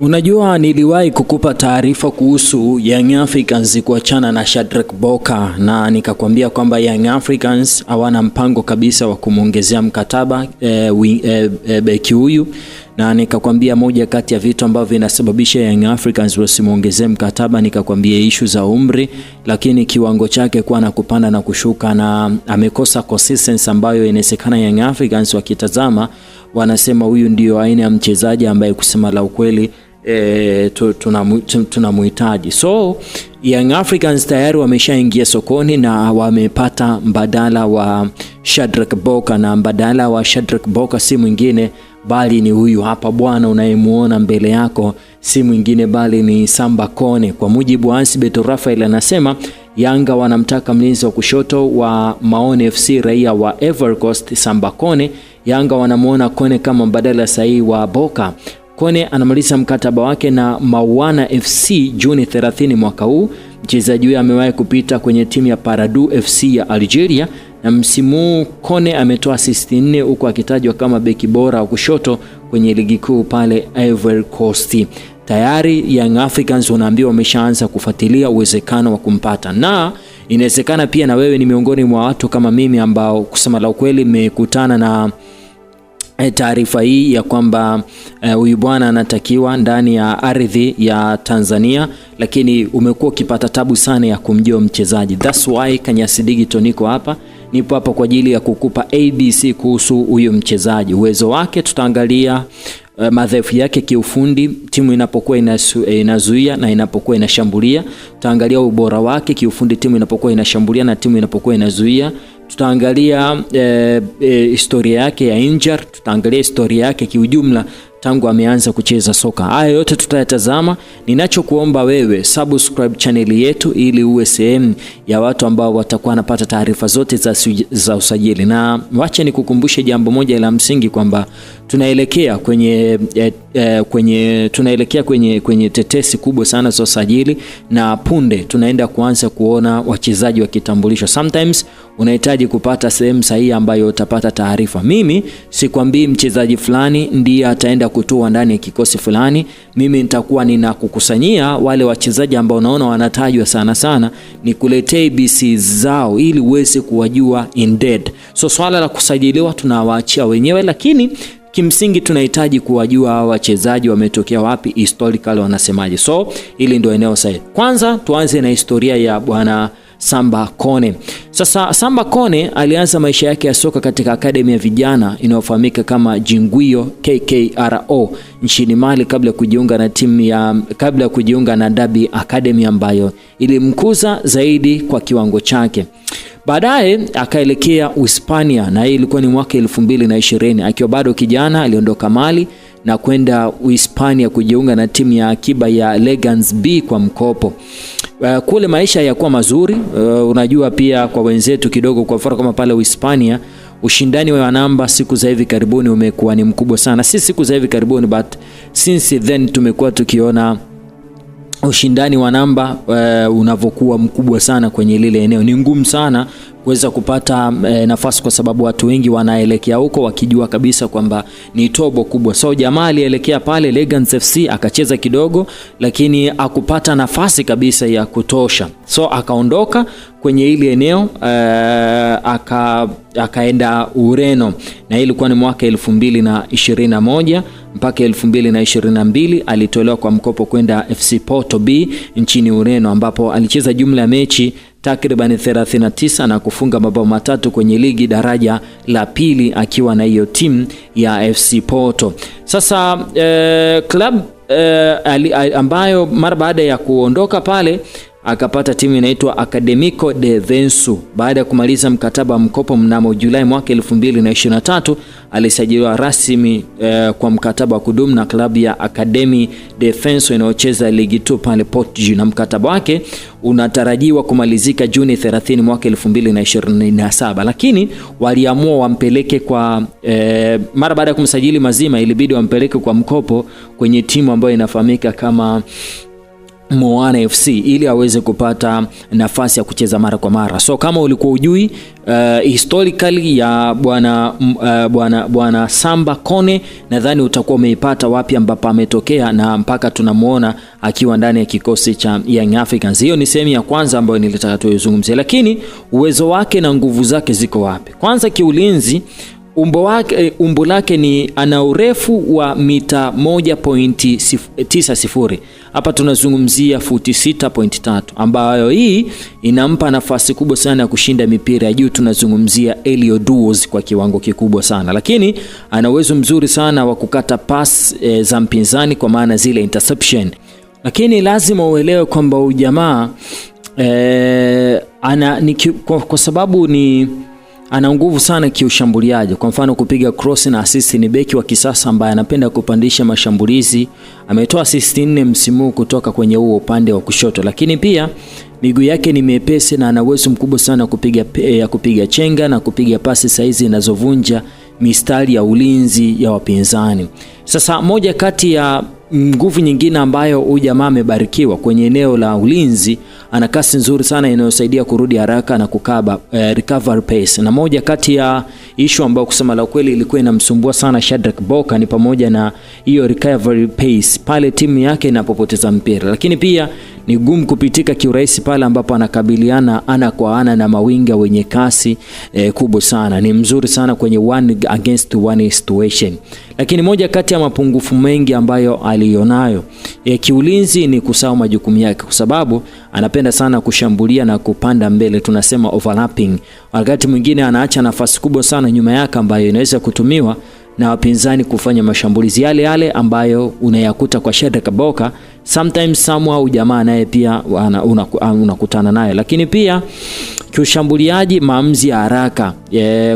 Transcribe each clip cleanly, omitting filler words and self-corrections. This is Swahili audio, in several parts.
Unajua niliwahi kukupa taarifa kuhusu Young Africans kuachana na Shadrack Boka, na nikakwambia kwamba Young Africans hawana mpango kabisa wa kumuongezea mkataba beki huyu, na nikakwambia moja kati ya vitu ambavyo vinasababisha Young Africans wasimuongezee mkataba, nikakwambia issue za umri, lakini kiwango chake kuwa na kupanda na kushuka, na amekosa consistency ambayo inasekana. Young Africans wakitazama wanasema huyu ndio aina ya mchezaji ambaye kusema la ukweli tunamhitaji. So Young Africans tayari wameshaingia sokoni na wamepata mbadala wa Shadrack Boka, na mbadala wa Shadrack Boka si mwingine bali ni huyu hapa bwana unayemuona mbele yako, si mwingine bali ni Samba Kone. Kwa mujibu wa Ansibet Rafael anasema Yanga wanamtaka mlinzi wa kushoto wa Maone FC raia wa Ivory Coast Samba Kone. Yanga wanamuona Kone kama mbadala sahihi wa Boka. Kone anamaliza mkataba wake na Mawana FC Juni 30 mwaka huu. Mchezaji huyo amewahi kupita kwenye timu ya Paradou FC ya Algeria, na msimu Kone ametoa assist 4 huko akitajwa kama beki bora wa kushoto kwenye ligi kuu pale Ivory Coast. Tayari Young Africans wanaambiwa wameshaanza kufuatilia uwezekano wa kumpata, na inawezekana pia na wewe ni miongoni mwa watu kama mimi ambao kusema la ukweli mmekutana na taarifa hii ya kwamba huyu bwana anatakiwa ndani ya ardhi ya Tanzania, lakini umekuwa ukipata tabu sana ya kumjua mchezaji. That's why Kanyasi Digital nipo hapa kwa ajili ya kukupa ABC kuhusu huyu mchezaji, uwezo wake. Tutaangalia madhaifu yake kiufundi timu inapokuwa inazuia na inapokuwa inashambulia. Tutaangalia ubora wake kiufundi timu inapokuwa inashambulia na timu inapokuwa inazuia. Tutaangalia historia yake ya injury, tutaangalia historia yake kiujumla tangu ameanza kucheza soka. Haya yote tutayatazama. Ninachokuomba wewe subscribe channel yetu ili uwe sehemu ya watu ambao watakuwa wanapata taarifa zote za usajili. Na wacha nikukumbushe jambo moja la msingi kwamba tunaelekea kwenye tetesi kubwa sana za usajili, na punde tunaenda kuanza kuona wachezaji wa kitambulisho. Sometimes unahitaji kupata sehemu sahihi ambayo utapata taarifa. Mimi sikwambii mchezaji fulani ndiye ataenda kutoa ndani ya kikosi fulani. Mimi nitakuwa ninakukusanyia wale wachezaji ambao unaona wanatajwa sana, nikuletee ABC zao ili uweze kuwajua in depth. So swala la kusajiliwa tunawaachia wenyewe, lakini kimsingi tunahitaji kuwajua hawa wachezaji wametokea wapi, historical wanasemaje. So ili ndio eneo sahihi. Kwanza tuanze na historia ya bwana Samba Kone. Sasa Samba Kone alianza maisha yake ya soka katika akademi ya vijana inayofahamika kama Jinguio KKRO nchini Mali kabla ya kujiunga na Dabi Academy ambayo ilimkuza zaidi kwa kiwango chake. Baadaye akaelekea Uhispania, na hii ilikuwa ni mwaka 2020. Akiwa bado kijana aliondoka Mali na kwenda Uhispania kujiunga na timu ya akiba ya Legans B kwa mkopo. Kule maisha yakuwa mazuri. Unajua pia kwa wenzetu kidogo, kwa mfano kama pale Uhispania, ushindani wa namba siku za hivi karibuni umekuwa ni mkubwa sana. Si siku za hivi karibuni, but since then tumekuwa tukiona ushindani wa namba unavokuwa mkubwa sana kwenye lile eneo. Ni ngumu sana kuweza kupata nafasi kwa sababu watu wengi wanaelekea huko wakijua kabisa kwamba ni tobo kubwa. So jamaa alielekea pale Legans FC akacheza kidogo, lakini akupata nafasi kabisa ya kutosha. So akaondoka kwenye ile eneo akaenda Ureno, na ilikuwa ni mwaka 2021 mpaka 2022. Alitolewa kwa mkopo kwenda FC Porto B nchini Ureno, ambapo alicheza jumla ya mechi takriban 39 na kufunga mabao 3 kwenye ligi daraja la pili akiwa na hiyo timu ya FC Porto. Sasa club ambayo mara baada ya kuondoka pale akapata timu inaitwa Académico de Vençu. Baada ya kumaliza mkataba wa mkopo mnamo Julai mwaka 2023, alisajiliwa rasmi kwa mkataba wa kudumu na klabu ya Académie de Vençu inayocheza ligi 2 pale Portugal, na mkataba wake unatarajiwa kumalizika Juni 30 mwaka 2027. Lakini waliamua wampeleke kwa mara baada ya kumsajili mazima ilibidi wampeleke kwa mkopo kwenye timu ambayo inafahamika kama Moana FC ili aweze kupata nafasi ya kucheza mara kwa mara. So kama ulikuwa ujui, historically ya bwana Samba Kone, nadhani utakuwa umeipata wapi ambapo ametokea na mpaka tunamuona akiwa ndani ya kikosi cha Young Africans. Hiyo ni sehemu ya kwanza ambayo nilitaka tuizungumzie, lakini uwezo wake na nguvu zake ziko wapi? Kwanza kiulinzi, umbo lake ni ana urefu wa mita 1.90. Hapa tunazungumzia futi 6.3, ambayo hii inampa nafasi kubwa sana ya kushinda mipira ya juu. Tunazungumzia aerial duels kwa kiwango kikubwa sana, lakini ana uwezo mzuri sana wa kukata pass za mpinzani, kwa maana zile interception. Lakini lazima uelewe kwamba ujamaa kwa sababu ana nguvu sana kiushambuliaji. Kwa mfano kupiga cross na assist, ni beki wa kisasa ambaye anapenda kupandisha mashambulizi. Ametoa assist 4 msimu kutoka kwenye huo upande wa kushoto, lakini pia miguu yake ni mepesi na ana uwezo mkubwa sana kupiga chenga na kupiga pasi saizi zinazovunja mistari ya ulinzi ya wapinzani. Sasa moja kati ya nguvu nyingine ambayo huyu jamaa amebarikiwa kwenye eneo la ulinzi, ana kasi nzuri sana inayosaidia kurudi haraka na kukaba recovery pace. Na moja kati ya issue ambayo kusema la kweli ilikuwa inamsumbua sana Shadrack Boka ni pamoja na hiyo recovery pace pale timu yake inapopoteza mpira, lakini pia ni gumu kupitika kiurahisi pale ambapo anakabiliana ana kwa ana na mawinga wenye kasi kubwa sana. Ni mzuri sana kwenye 1 against 1 situation, lakini moja kati ya mapungufu mengi ambayo alionayo kiulinzi ni kusahau majukumu yake, kwa sababu anapenda sana kushambulia na kupanda mbele, tunasema overlapping. Wakati mwingine anaacha nafasi kubwa sana nyuma yake ambayo inaweza kutumiwa na wapinzani kufanya mashambulizi yale ambayo unayakuta kwa Shadrack Boka. Sometimes somehow jamaa naye pia unakutana naye, lakini pia kiushambuliaji, maamuzi ya haraka.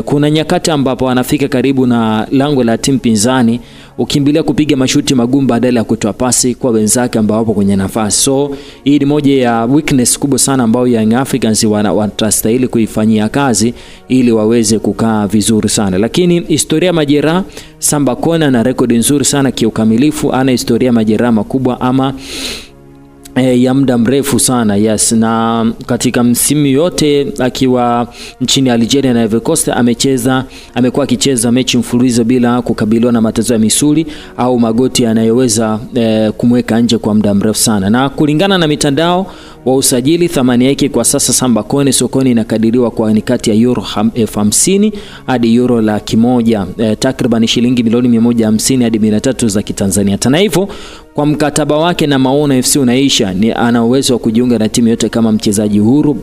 Kuna nyakati ambapo anafika karibu na lango la timu pinzani, ukimbilia kupiga mashuti magumu badala ya kutoa pasi kwa wenzake ambao wapo kwenye nafasi. So hii ni moja ya weakness kubwa sana ambayo Young Africans wanastahili kuifanyia kazi ili waweze kukaa vizuri sana. Lakini historia majeraha, Samba Kone na rekodi nzuri sana kiukamilifu, ana historia majeraha makubwa ama ya muda mrefu sana. Yes, na katika msimu yote akiwa nchini Algeria na Ivory Coast amekuwa akicheza mechi mfululizo bila kukabiliwa na matatizo ya misuli au magoti yanayoweza kumweka nje kwa muda mrefu sana. Na kulingana na mitandao wa usajili, thamani yake kwa sasa Samba Kone sokoni inakadiriwa kwa ni kati ya euro 50 hadi euro 100, takriban shilingi milioni 150 hadi 300 za Kitanzania. Hata hivyo, kwa mkataba wake na Moana FC unaisha, ni ana uwezo wa kujiunga na timu yote kama mchezaji huru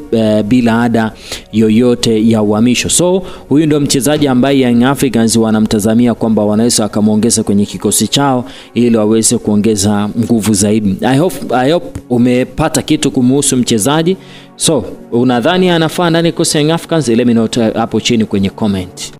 bila ada yoyote ya uhamisho. So huyu ndio mchezaji ambaye Young Africans wanamtazamia kwamba wanaweza akamuongeza kwenye kikosi chao ili waweze kuongeza nguvu zaidi. I hope umepata kitu kumuhusu mchezaji. So unadhani anafaa ndani kwa Young Africans? Let me know hapo chini kwenye comment.